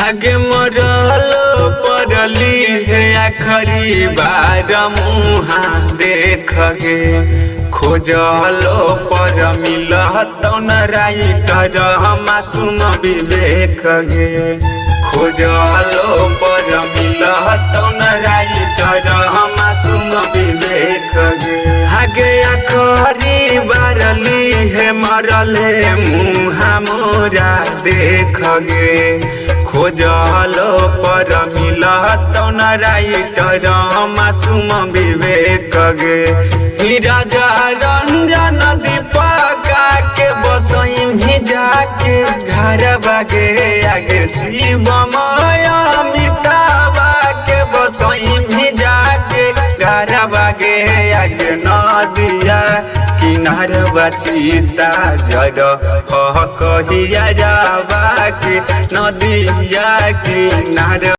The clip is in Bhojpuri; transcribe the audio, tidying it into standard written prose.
आगे मरलो पड़ली है आखरी बार मुहा देख गे खोजलो पर मिलत न राइटर मासूम विवेक गे खोजलो पर मिलत न राइटर मासूम विवेक गे आगे आखरी बारली है मरले मुहा मोरा देख गे खोजलो पर मिलत न राइटर मासूम विवेक गे राजा रंजन दीपक के बसई भी जाके घर बागे आगे शिवमय मितावा के बसई भी जाके घर बागे आगे नदिया किनार बचीता जर कहिया जावा के नदिया किनार।